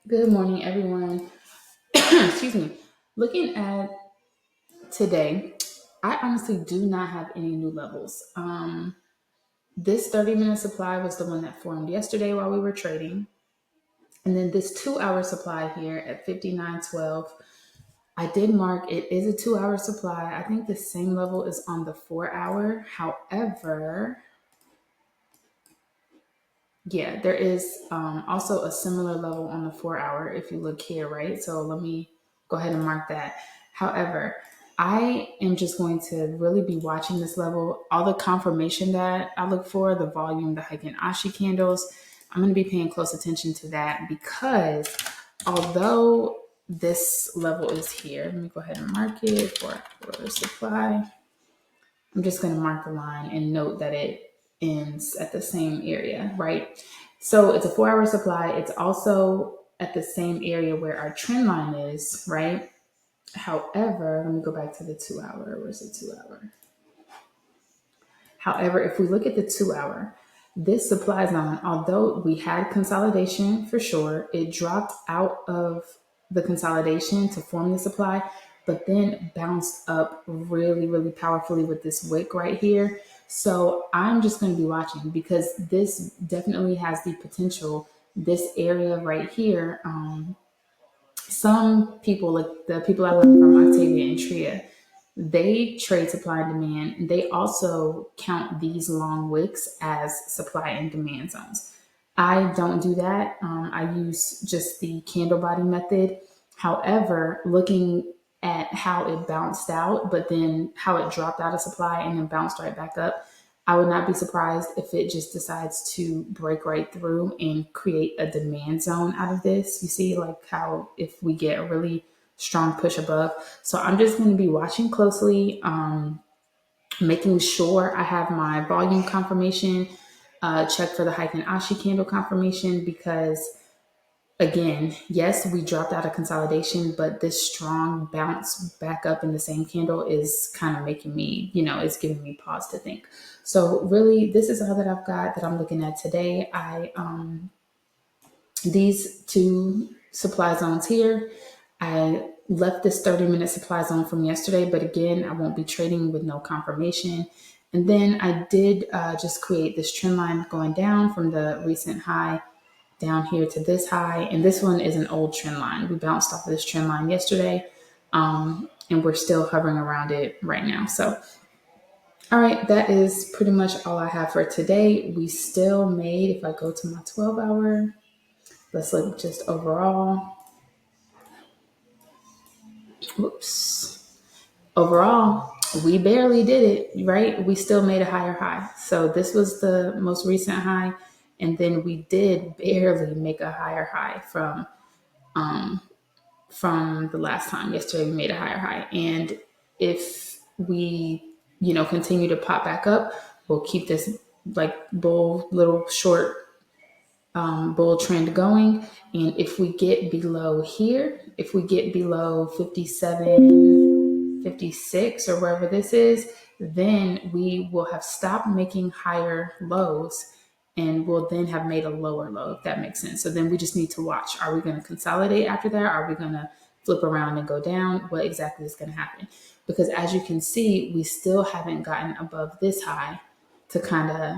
Good morning, everyone. Excuse me. Looking at today, I honestly do not have any new levels. This 30-minute supply was the one that formed yesterday while we were trading. And then this 2 hour supply here at 59.12, I did mark it is a 2 hour supply. I think the same level is on the 4 hour. However, yeah, there is also a similar level on the 4 hour if you look here, right? So let me go ahead and mark that. However, I am just going to really be watching this level. All the confirmation that I look for, the volume, the Heiken Ashi candles, I'm going to be paying close attention to that because although this level is here, let me go ahead and mark it for order supply. I'm just going to mark the line and note that it ends at the same area, right? So it's a 4 hour supply. It's also at the same area where our trend line is, right? However, let me go back to the 2 hour. Where's the 2 hour? However, if we look at the 2 hour, this supply zone, although we had consolidation for sure, it dropped out of the consolidation to form the supply, but then bounced up really, really powerfully with this wick right here. So I'm just going to be watching because this definitely has the potential. This area right here, some people, like the people I learned from Octavia and Tria, they trade supply and demand. And they also count these long wicks as supply and demand zones. I don't do that. I use just the candle body method. However, looking at how it bounced out, but then how it dropped out of supply and then bounced right back up, I would not be surprised if it just decides to break right through and create a demand zone out of this. You see, like how if we get a really strong push above. So I'm just going to be watching closely, making sure I have my volume confirmation, check for the Heiken Ashi candle confirmation because again, yes, we dropped out of consolidation, but this strong bounce back up in the same candle is kind of making me, it's giving me pause to think. So really, this is all that I've got that I'm looking at today. These two supply zones here, I left this 30-minute supply zone from yesterday, but again, I won't be trading with no confirmation. And then I did just create this trend line going down from the recent high down here to this high. And this one is an old trend line. We bounced off of this trend line yesterday, and we're still hovering around it right now. So, all right, that is pretty much all I have for today. We still made, if I go to my 12 hour, let's look just overall. Whoops. Overall, we barely did it, right? We still made a higher high. So this was the most recent high. And then we did barely make a higher high from the last time. Yesterday we made a higher high. And if we, continue to pop back up, we'll keep this like bull little short bull trend going. And if we get below here, if we get below 57, 56, or wherever this is, then we will have stopped making higher lows and we'll then have made a lower low, if that makes sense. So then we just need to watch. Are we going to consolidate after that? Are we going to flip around and go down? What exactly is going to happen? Because as you can see, we still haven't gotten above this high to kind of,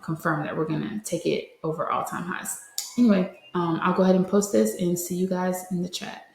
confirm that we're going to take it over all time highs. Anyway, I'll go ahead and post this and see you guys in the chat.